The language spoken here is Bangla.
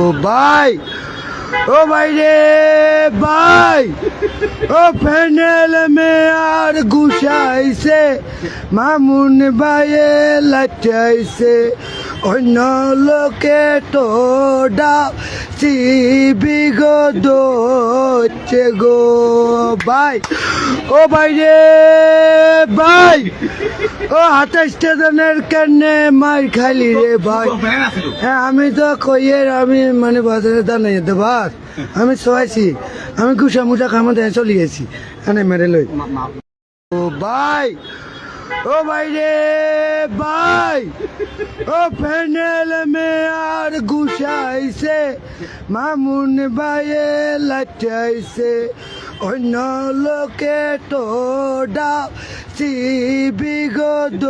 ও ভাই, ও ভাই রে ভাই, ও প্যানেল মে আর গুছাইছে, মামুন ভাইয়ে লাচাইছে, অন্য লোকে তো বিগত হচ্ছে গো ভাই। ও ভাই রে ভাই, ও 28টা জনের কেনে মার খালি রে ভাই। হ্যাঁ আমি তো কইয়ের আমি মানে বাজারে দাঁড়াই যেতে বাস আমি শোয়াইছি, আমি গুছা মুছা খামা দিয়ে চলে গেছি এনে মেরে লই। ও ভাই, ও ভাই রে ভাই, ও প্যানেল মে আর গুছাইছে, মামুন ভাইয়ে লাচাইছে, অন্য লোকে তো বিগত